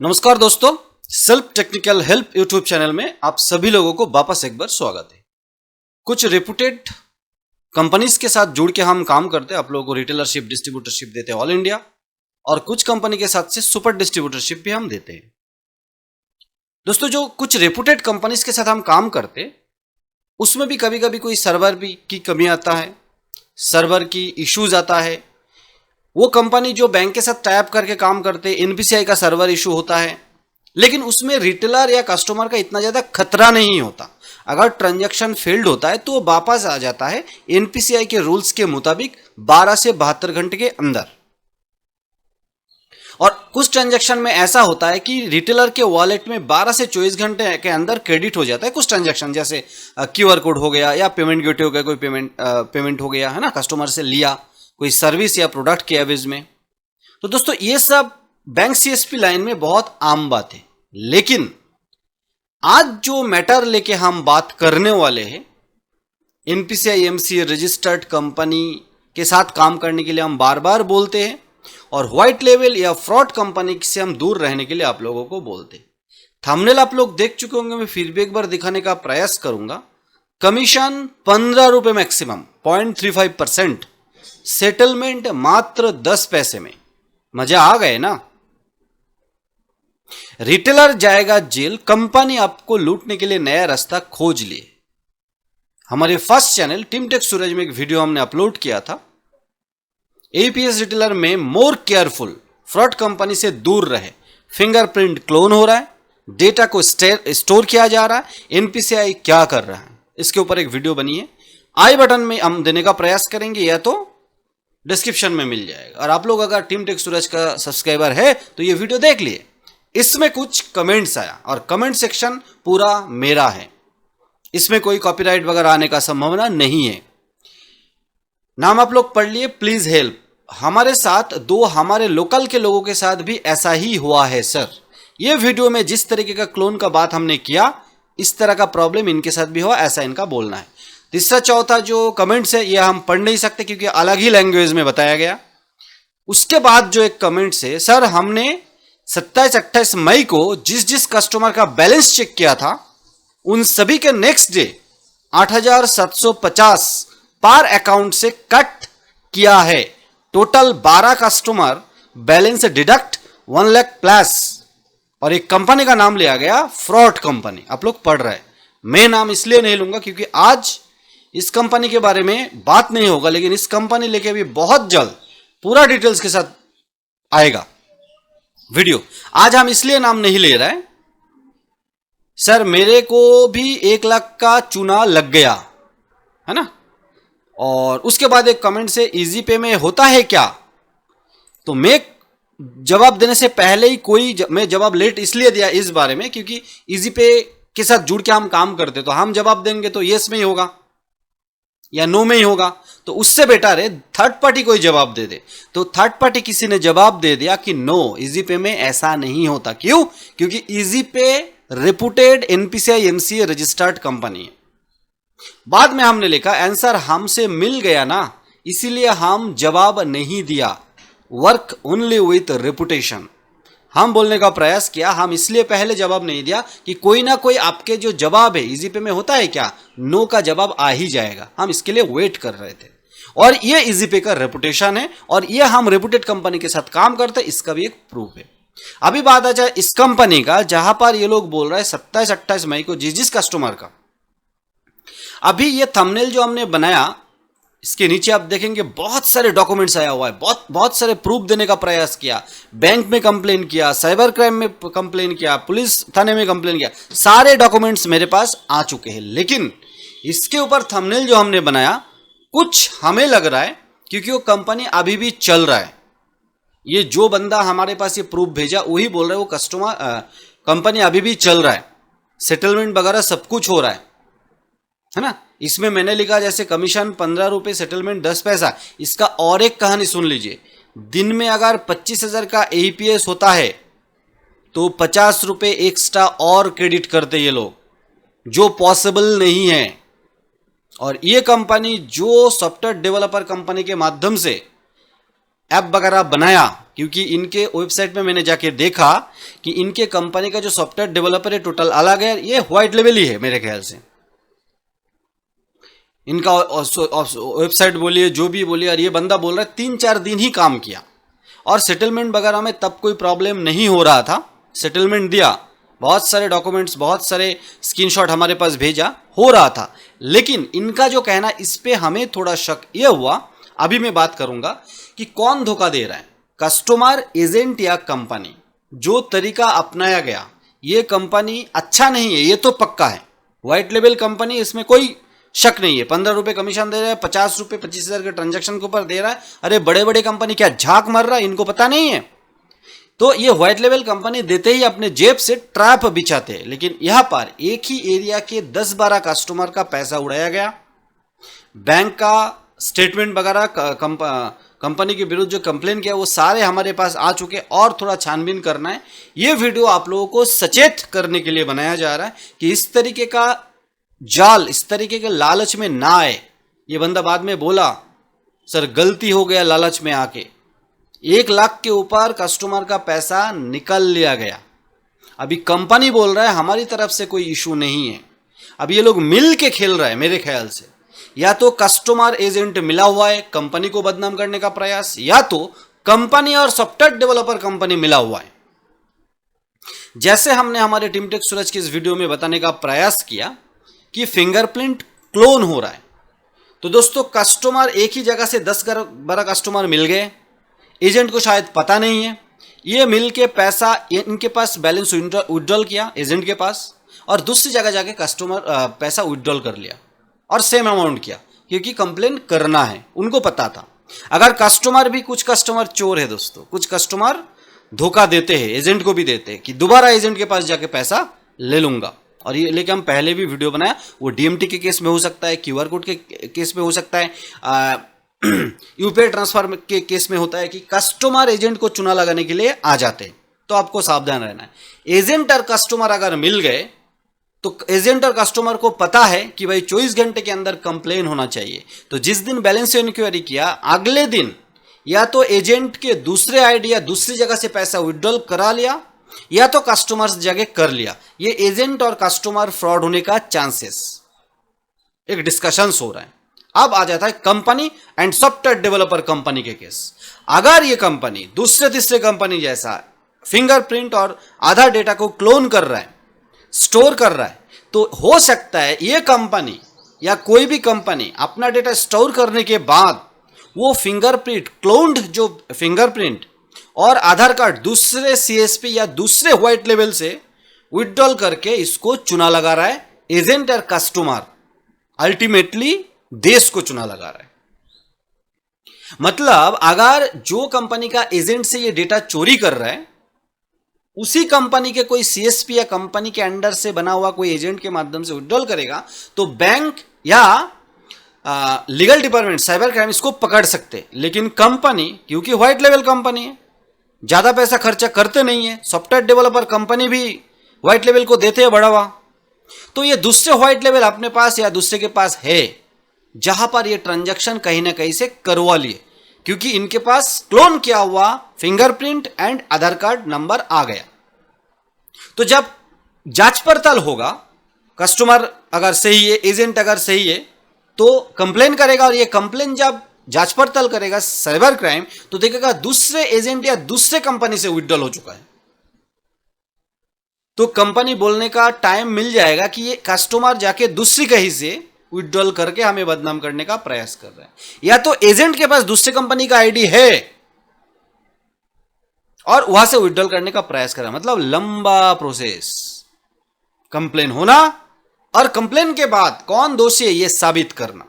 नमस्कार दोस्तों, self technical help YouTube channel में आप सभी लोगों को वापस एक बार स्वागत है। कुछ रेपुटेड कंपनीज के साथ जुड़ के हम काम करते हैं, आप लोगों को रिटेलरशिप डिस्ट्रीब्यूटरशिप देते हैं ऑल इंडिया, और कुछ कंपनी के साथ से सुपर डिस्ट्रीब्यूटरशिप भी हम देते हैं। दोस्तों, जो कुछ रेपुटेड कंपनीज के साथ हम काम करते उसमें भी कभी कभी कोई सर्वर भी की कमी आता है, सर्वर की इश्यूज आता है। वो कंपनी जो बैंक के साथ टाइप करके काम करते, एनपीसीआई का सर्वर इशू होता है, लेकिन उसमें रिटेलर या कस्टमर का इतना ज़्यादा खतरा नहीं होता। अगर ट्रांजैक्शन फेल्ड होता है तो वो वापस आ जाता है एनपीसीआई के रूल्स के मुताबिक 12 से 72 घंटे के अंदर। और कुछ ट्रांजैक्शन में ऐसा होता है कि रिटेलर के वॉलेट में 12 से 24 घंटे के अंदर क्रेडिट हो जाता है। कुछ ट्रांजैक्शन जैसे क्यूआर कोड हो गया या पेमेंट गेटवे हो गया, कोई पेमेंट हो गया है ना, कस्टमर से लिया कोई सर्विस या प्रोडक्ट के एवज में। तो दोस्तों, ये सब बैंक सीएसपी लाइन में बहुत आम बात है। लेकिन आज जो मैटर लेके हम बात करने वाले हैं, एनपीसीआई एमसीए रजिस्टर्ड कंपनी के साथ काम करने के लिए हम बार बार बोलते हैं, और व्हाइट लेवल या फ्रॉड कंपनी से हम दूर रहने के लिए आप लोगों को बोलते हैं। थंबनेल आप लोग देख चुके होंगे, मैं फिर भी एक बार दिखाने का प्रयास करूंगा। कमीशन 15 रुपए मैक्सिमम, 0.35%, सेटलमेंट मात्र 10 पैसे में। मजा आ गए ना। रिटेलर जाएगा जेल, कंपनी आपको लूटने के लिए नया रास्ता खोज लिए। हमारे फर्स्ट चैनल टीमटेक सूरज में एक वीडियो हमने अपलोड किया था, एपीएस रिटेलर में मोर केयरफुल, फ्रॉड कंपनी से दूर रहे। फिंगरप्रिंट क्लोन हो रहा है, डेटा को स्टोर किया जा रहा है, एनपीसीआई क्या कर रहा है, इसके ऊपर एक वीडियो बनी है। आई बटन में हम देने का प्रयास करेंगे या तो डिस्क्रिप्शन में मिल जाएगा। और आप लोग अगर टीमटेक सूरज का सब्सक्राइबर है तो ये वीडियो देख लिए। इसमें कुछ कमेंट्स आया और कमेंट सेक्शन पूरा मेरा है, इसमें कोई कॉपीराइट वगैरह आने का संभावना नहीं है। नाम आप लोग पढ़ लिए, प्लीज हेल्प। हमारे साथ दो हमारे लोकल के लोगों के साथ भी ऐसा ही हुआ है सर। ये वीडियो में जिस तरीके का क्लोन का बात हमने किया, इस तरह का प्रॉब्लम इनके साथ भी हुआ, ऐसा इनका बोलना है। तीसरा चौथा जो कमेंट्स है ये हम पढ़ नहीं सकते क्योंकि अलग ही लैंग्वेज में बताया गया। उसके बाद जो एक कमेंट्स है, सर हमने 27-28 मई को जिस कस्टमर का बैलेंस चेक किया था उन सभी के नेक्स्ट डे 8,750 पर अकाउंट से कट किया है। Total 12 customer balance deduct 1 lakh plus, और एक कंपनी का नाम लिया गया फ्रॉड कंपनी। आप लोग पढ़ रहे हैं, मैं नाम इसलिए नहीं लूंगा क्योंकि आज इस कंपनी के बारे में बात नहीं होगा, लेकिन इस कंपनी लेके भी बहुत जल्द पूरा डिटेल्स के साथ आएगा वीडियो। आज हम इसलिए नाम नहीं ले रहे हैं। सर मेरे को भी 1 लाख का चूना लग गया है ना। और उसके बाद एक कमेंट से इजी पे में होता है क्या, तो मैं जवाब देने से पहले ही मैं जवाब लेट इसलिए दिया इस बारे में क्योंकि इजी पे के साथ जुड़ के हम काम करते, तो हम जवाब देंगे तो यस में ही होगा या नो में ही होगा। तो उससे बेटर है थर्ड पार्टी कोई जवाब दे दे। तो थर्ड पार्टी किसी ने जवाब दे दिया कि नो, इजी पे में ऐसा नहीं होता। क्यों? क्योंकि इजी पे reputed NPCI MCA registered company है। बाद में हमने लिखा आंसर हमसे मिल गया ना, इसीलिए हम जवाब नहीं दिया। Work only with reputation. हम बोलने का प्रयास किया, हम इसलिए पहले जवाब नहीं दिया कि कोई ना कोई आपके जो जवाब है, इजी पे में होता है क्या, नो का जवाब आ ही जाएगा। हम इसके लिए वेट कर रहे थे, और ये इजी पे का रेपुटेशन है, और ये हम रेपुटेड कंपनी के साथ काम करते हैं, इसका भी एक प्रूफ है। अभी बात आ जाए इस कंपनी का, जहां पर ये लोग बोल रहे हैं 27-28 मई को जिस कस्टमर का, अभी ये थंबनेल जो हमने बनाया इसके नीचे आप देखेंगे बहुत सारे डॉक्यूमेंट्स आया हुआ है, बहुत सारे प्रूफ देने का प्रयास किया। बैंक में कंप्लेन किया, साइबर क्राइम में कंप्लेन किया, पुलिस थाने में कंप्लेन किया, सारे डॉक्यूमेंट्स मेरे पास आ चुके हैं। लेकिन इसके ऊपर थंबनेल जो हमने बनाया, कुछ हमें लग रहा है क्योंकि वो कंपनी अभी भी चल रहा है। ये जो बंदा हमारे पास ये प्रूफ भेजा वही बोल रहा है वो कंपनी अभी भी चल रहा है, सेटलमेंट वगैरह सब कुछ हो रहा है ना। इसमें मैंने लिखा जैसे कमीशन 15 रुपए, सेटलमेंट 10 पैसा। इसका और एक कहानी सुन लीजिए। दिन में अगर 25,000 का एपीएस होता है तो 50 रुपए एक्स्ट्रा और क्रेडिट करते ये लोग, जो पॉसिबल नहीं है। और ये कंपनी जो सॉफ्टवेयर डेवलपर कंपनी के माध्यम से ऐप वगैरह बनाया, क्योंकि इनके वेबसाइट में मैंने जाके देखा कि इनके कंपनी का जो सॉफ्टवेयर डेवलपर है टोटल अलग है, ये व्हाइट लेवल ही है मेरे ख्याल से। इनका वेबसाइट बोलिए जो भी बोलिए, और ये बंदा बोल रहा है 3-4 दिन ही काम किया और सेटलमेंट वगैरह में तब कोई प्रॉब्लम नहीं हो रहा था। सेटलमेंट दिया, बहुत सारे डॉक्यूमेंट्स, बहुत सारे स्क्रीनशॉट हमारे पास भेजा, हो रहा था। लेकिन इनका जो कहना, इस पे हमें थोड़ा शक ये हुआ, अभी मैं बात करूंगा कि कौन धोखा दे रहा है, कस्टमर, एजेंट या कंपनी। जो तरीका अपनाया गया ये कंपनी अच्छा नहीं है, ये तो पक्का है। व्हाइट लेवल कंपनी, इसमें कोई शक नहीं है। 15 रुपए कमीशन दे रहा है, 50 रुपए 25,000 के ट्रांजैक्शन के ऊपर दे रहा है। अरे बड़े बड़े कंपनी क्या झाक मार रहा है, इनको पता नहीं है। तो ये व्हाइट लेवल कंपनी देते ही अपने जेब से ट्रैप बिछाते हैं। लेकिन यहां पर एक ही एरिया के 10-12 कस्टमर का पैसा उड़ाया गया। बैंक का स्टेटमेंट वगैरह, कंपनी के विरुद्ध जो कंप्लेन किया वो सारे हमारे पास आ चुके, और थोड़ा छानबीन करना है। ये वीडियो आप लोगों को सचेत करने के लिए बनाया जा रहा है कि इस तरीके का जाल, इस तरीके के लालच में ना आए। ये बंदा बाद में बोला सर गलती हो गया लालच में आके, 1 लाख के ऊपर कस्टमर का पैसा निकल लिया गया। अभी कंपनी बोल रहा है हमारी तरफ से कोई इशू नहीं है। अब ये लोग मिल के खेल रहे हैं मेरे ख्याल से। या तो कस्टमर एजेंट मिला हुआ है कंपनी को बदनाम करने का प्रयास, या तो कंपनी और सॉफ्टवेयर डेवलपर कंपनी मिला हुआ है। जैसे हमने हमारे टीमटेक सूरज की इस वीडियो में बताने का प्रयास किया कि फिंगरप्रिंट क्लोन हो रहा है। तो दोस्तों कस्टमर एक ही जगह से 10-12 कस्टमर मिल गए, एजेंट को शायद पता नहीं है। ये मिल के पैसा इनके पास बैलेंस विड्रॉल किया एजेंट के पास, और दूसरी जगह जाके कस्टमर पैसा विड्रॉल कर लिया और सेम अमाउंट किया, क्योंकि कंप्लेन करना है, उनको पता था। अगर कस्टमर भी, कुछ कस्टमर चोर है दोस्तों, कुछ कस्टमर धोखा देते हैं, एजेंट को भी देते हैं कि दोबारा एजेंट के पास जाके पैसा ले लूंगा। और ये लेके हम पहले भी वीडियो बनाया, वो डीएमटी के केस में हो सकता है, क्यूआर कोड के केस में हो सकता है, यूपीआई ट्रांसफर के केस में होता है कि कस्टमर एजेंट को चुना लगाने के लिए आ जाते हैं। तो आपको सावधान रहना है। एजेंट और कस्टमर अगर मिल गए तो एजेंट और कस्टमर को पता है कि भाई 24 घंटे के अंदर कंप्लेन होना चाहिए। तो जिस दिन बैलेंस इंक्वायरी किया, अगले दिन या तो एजेंट के दूसरे आईडी या दूसरी जगह से पैसा विड्रॉल करा लिया, या तो कस्टमर जगह कर लिया। ये एजेंट और कस्टमर फ्रॉड होने का चांसेस, एक डिस्कशंस हो रहा है। अब आ जाता है company and software developer company के केस। अगर ये कंपनी दूसरे तीसरे कंपनी जैसा फिंगरप्रिंट और आधार डेटा को क्लोन कर रहा है, स्टोर कर रहा है, तो हो सकता है ये कंपनी या कोई भी कंपनी अपना डेटा स्टोर करने के बाद वो फिंगरप्रिंट, क्लोन्ड जो फिंगरप्रिंट और आधार कार्ड दूसरे सीएसपी या दूसरे व्हाइट लेवल से विड्रॉल करके इसको चुना लगा रहा है। एजेंट और कस्टमर अल्टीमेटली देश को चुना लगा रहा है। मतलब अगर जो कंपनी का एजेंट से ये डेटा चोरी कर रहा है, उसी कंपनी के कोई सीएसपी या कंपनी के अंडर से बना हुआ कोई एजेंट के माध्यम से विड्रॉल करेगा, तो बैंक या लीगल डिपार्टमेंट, साइबर क्राइम इसको पकड़ सकते। लेकिन कंपनी, क्योंकि व्हाइट लेवल कंपनी है, ज्यादा पैसा खर्चा करते नहीं है, सॉफ्टवेयर डेवलपर कंपनी भी व्हाइट लेवल को देते हैं बढ़ावा, तो ये दूसरे व्हाइट लेवल अपने पास या दूसरे के पास है, जहां पर ये ट्रांजैक्शन कहीं ना कहीं से करवा लिए, क्योंकि इनके पास क्लोन किया हुआ fingerprint and Aadhaar card number आ गया। तो जब जांच पड़ताल होगा, कस्टमर अगर सही है, एजेंट अगर सही है, तो कंप्लेन करेगा, और ये कंप्लेन जब जांच पड़ताल करेगा साइबर क्राइम, तो देखेगा दूसरे एजेंट या दूसरे कंपनी से विड्रॉल हो चुका है। तो कंपनी बोलने का टाइम मिल जाएगा कि ये कस्टमर जाके दूसरी कहीं से विड्रॉल करके हमें बदनाम करने का प्रयास कर रहे हैं, या तो एजेंट के पास दूसरे कंपनी का आईडी है और वहां से विड्रॉल करने का प्रयास कर रहा है। मतलब लंबा प्रोसेस, कंप्लेन होना और कंप्लेन के बाद कौन दोषी है ये साबित करना।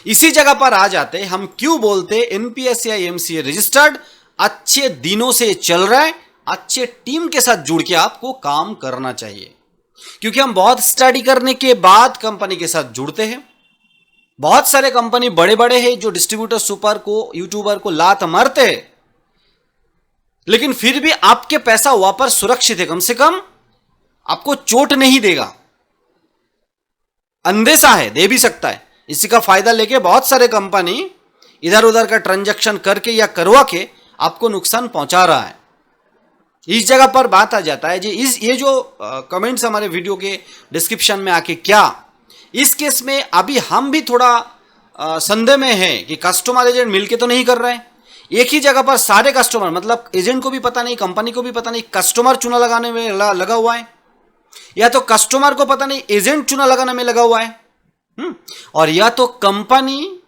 इसी जगह पर आ जाते हम क्यों बोलते एनपीएस या एमसीए रजिस्टर्ड अच्छे दिनों से चल रहा है, अच्छे टीम के साथ जुड़ के आपको काम करना चाहिए। क्योंकि हम बहुत स्टडी करने के बाद कंपनी के साथ जुड़ते हैं। बहुत सारे कंपनी बड़े बड़े हैं जो डिस्ट्रीब्यूटर सुपर को, यूट्यूबर को लात मारते हैं, लेकिन फिर भी आपके पैसा वापस सुरक्षित है, कम से कम आपको चोट नहीं देगा। अंदेशा है, दे भी सकता है। इसी का फायदा लेके बहुत सारे कंपनी इधर उधर का ट्रांजैक्शन करके या करवा के आपको नुकसान पहुंचा रहा है। इस जगह पर बात आ जाता है जी, ये जो कमेंट्स हमारे वीडियो के डिस्क्रिप्शन में आके क्या, इस केस में अभी हम भी थोड़ा संदेह में है कि कस्टमर एजेंट मिलके तो नहीं कर रहे हैं। एक ही जगह पर सारे कस्टमर, मतलब एजेंट को भी पता नहीं, कंपनी को भी पता नहीं, कस्टमर चुना लगाने में लगा हुआ है, या तो कस्टमर को पता नहीं एजेंट चुना लगाने में लगा हुआ है, और या तो कंपनी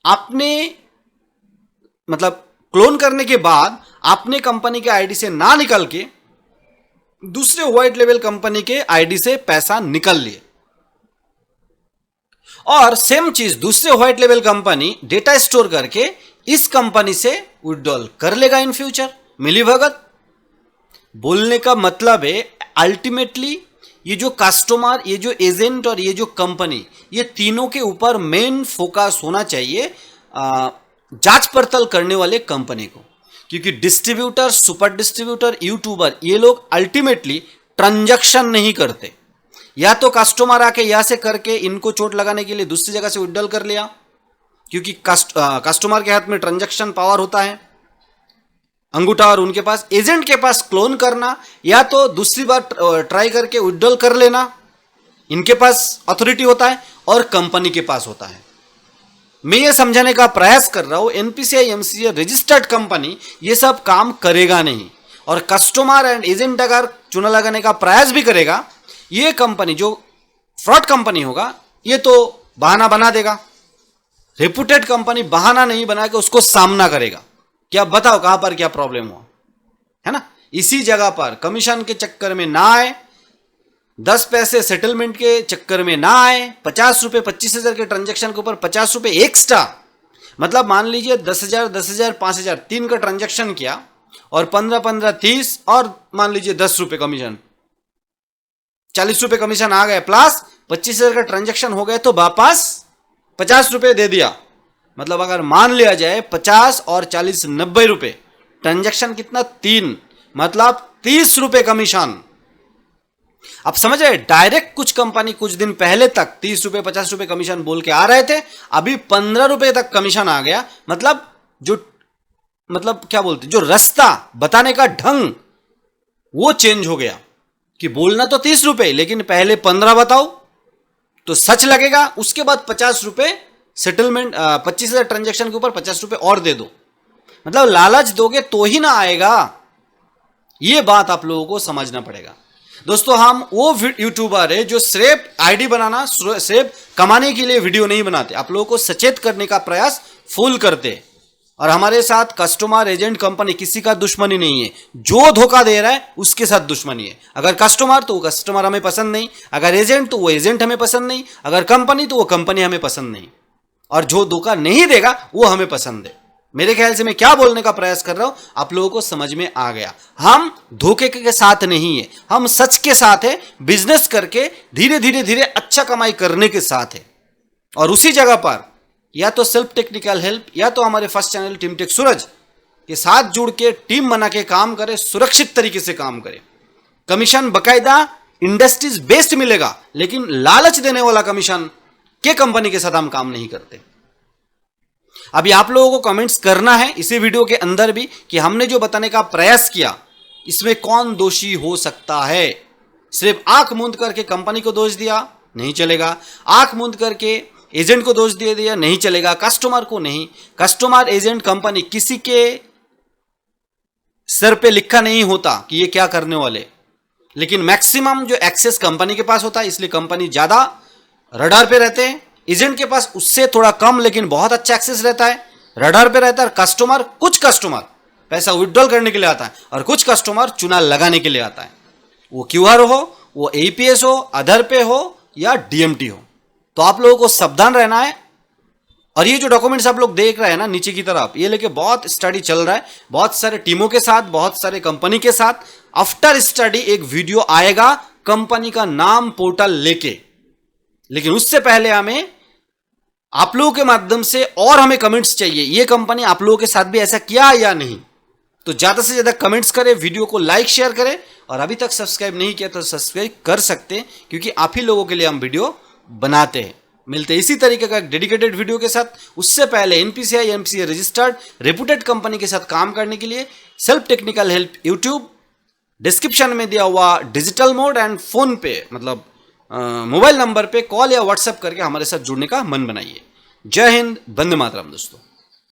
आपने मतलब क्लोन करने के बाद आपने कंपनी के आईडी से ना निकल के दूसरे व्हाइट लेवल कंपनी के आईडी से पैसा निकल लिए, और सेम चीज दूसरे white level company data store करके इस कंपनी से विड्रॉल कर लेगा इन फ्यूचर। मिलीभगत बोलने का मतलब है अल्टीमेटली ये जो कस्टमर, ये जो एजेंट और ये जो कंपनी, ये तीनों के ऊपर मेन फोकस होना चाहिए जांच पड़ताल करने वाले कंपनी को, क्योंकि डिस्ट्रीब्यूटर, सुपर डिस्ट्रीब्यूटर, यूट्यूबर, ये लोग अल्टीमेटली ट्रांजैक्शन नहीं करते। या तो कस्टमर आके यहां से करके इनको चोट लगाने के लिए दूसरी जगह से विड्रॉल कर लिया, क्योंकि कस्टमर के हाथ में ट्रांजैक्शन पावर होता है, अंगूठा, और उनके पास एजेंट के पास क्लोन करना या तो दूसरी बार ट्राई करके विड्रॉल कर लेना, इनके पास अथॉरिटी होता है और कंपनी के पास होता है। मैं ये समझाने का प्रयास कर रहा हूं एनपीसीआई एमसीए रजिस्टर्ड कंपनी ये सब काम करेगा नहीं, और कस्टमर एंड एजेंट अगर चुना लगाने का प्रयास भी करेगा, ये कंपनी जो फ्रॉड कंपनी होगा ये तो बहाना बना देगा। रेपुटेड कंपनी बहाना नहीं बना के उसको सामना करेगा कि आप बताओ कहां पर क्या प्रॉब्लम हुआ है ना। इसी जगह पर कमीशन के चक्कर में ना आए, 10 पैसे सेटलमेंट के चक्कर में ना आए, 50 रुपए 25,000 के ट्रांजैक्शन के ऊपर 50 रुपए एक्स्ट्रा, मतलब मान लीजिए 10,000 10,000 5,000 3 का ट्रांजैक्शन किया और 15 30 और मान लीजिए 10 रुपए कमीशन, 40 रुपए कमीशन आ गए, प्लस 25,000 का ट्रांजैक्शन हो गए तो वापस 50 रुपए दे दिया। मतलब अगर मान लिया जाए 50 और 40 90 रुपए, ट्रांजैक्शन कितना 3, मतलब 30 रुपए कमीशन। अब समझ रहे, डायरेक्ट कुछ कंपनी कुछ दिन पहले तक 30 रुपए 50 रुपए कमीशन बोल के आ रहे थे, अभी 15 रुपए तक कमीशन आ गया। मतलब क्या बोलते, जो रास्ता बताने का ढंग वो चेंज हो गया कि बोलना तो 30 रुपए लेकिन पहले 15 बताओ तो सच लगेगा, उसके बाद 50 रुपए सेटलमेंट, 25,000 ट्रांजैक्शन के ऊपर 50 रुपए और दे दो। मतलब लालच दोगे तो ही ना आएगा, ये बात आप लोगों को समझना पड़ेगा। दोस्तों, हम वो यूट्यूबर है जो सिर्फ आईडी बनाना, सिर्फ कमाने के लिए वीडियो नहीं बनाते, आप लोगों को सचेत करने का प्रयास फुल करते। और हमारे साथ कस्टमर, एजेंट, कंपनी किसी का दुश्मनी नहीं है, जो धोखा दे रहा है उसके साथ दुश्मनी है। अगर कस्टमर तो वो कस्टमर हमें पसंद नहीं, अगर एजेंट तो वो एजेंट हमें पसंद नहीं, अगर कंपनी तो वो कंपनी हमें पसंद नहीं, और जो धोखा नहीं देगा वो हमें पसंद है। मेरे ख्याल से मैं क्या बोलने का प्रयास कर रहा हूं आप लोगों को समझ में आ गया। हम धोखे के साथ नहीं है, हम सच के साथ है, बिजनेस करके धीरे धीरे धीरे अच्छा कमाई करने के साथ है। और उसी जगह पर या तो सेल्फ टेक्निकल हेल्प या तो हमारे फर्स्ट चैनल टीम टेक सूरज के साथ जुड़ के टीम बना के काम करे, सुरक्षित तरीके से काम करे। कमीशन बकायदा इंडस्ट्रीज बेस्ड मिलेगा, लेकिन लालच देने वाला कमीशन के कंपनी के साथ हम काम नहीं करते। अभी आप लोगों को कमेंट्स करना है इसी वीडियो के अंदर भी कि हमने जो बताने का प्रयास किया इसमें कौन दोषी हो सकता है। सिर्फ आंख मूंद करके कंपनी को दोष दिया नहीं चलेगा, आंख मूंद करके एजेंट को दोष दे दिया नहीं चलेगा, कस्टमर को नहीं। कस्टमर, एजेंट, कंपनी किसी के सर पे लिखा नहीं होता कि ये क्या करने वाले, लेकिन मैक्सिमम जो एक्सेस कंपनी के पास होता है, इसलिए कंपनी ज्यादा रडार पे रहते हैं। एजेंट के पास उससे थोड़ा कम लेकिन बहुत अच्छा एक्सेस रहता है, रडार पे रहता है। कस्टमर, कुछ कस्टमर पैसा विड्रॉल करने के लिए आता है और कुछ कस्टमर चुना लगाने के लिए आता है, वो क्यूआर हो, वो एपीएस हो, अदर पे हो या डीएमटी हो। तो आप लोगों को सावधान रहना है। और ये जो डॉक्यूमेंट्स आप लोग देख रहे हैं ना नीचे की तरफ, ये लेके बहुत स्टडी चल रहा है, बहुत सारे टीमों के साथ, बहुत सारे कंपनी के साथ। आफ्टर स्टडी एक वीडियो आएगा कंपनी का नाम, पोर्टल लेके, लेकिन उससे पहले हमें आप लोगों के माध्यम से और हमें कमेंट्स चाहिए, ये कंपनी आप लोगों के साथ भी ऐसा किया या नहीं। तो ज्यादा से ज्यादा कमेंट्स करें, वीडियो को लाइक शेयर करें, और अभी तक सब्सक्राइब नहीं किया तो सब्सक्राइब कर सकते हैं, क्योंकि आप ही लोगों के लिए हम वीडियो बनाते हैं। मिलते हैं इसी तरीके का एक डेडिकेटेड वीडियो के साथ। उससे पहले NPCI MCA registered reputed company के साथ काम करने के लिए self technical help YouTube, description में दिया हुआ डिजिटल मोड एंड फोन पे मतलब मोबाइल नंबर पे कॉल या व्हाट्सएप करके हमारे साथ जुड़ने का मन बनाइए। जय हिंद, वंदे मातरम दोस्तों।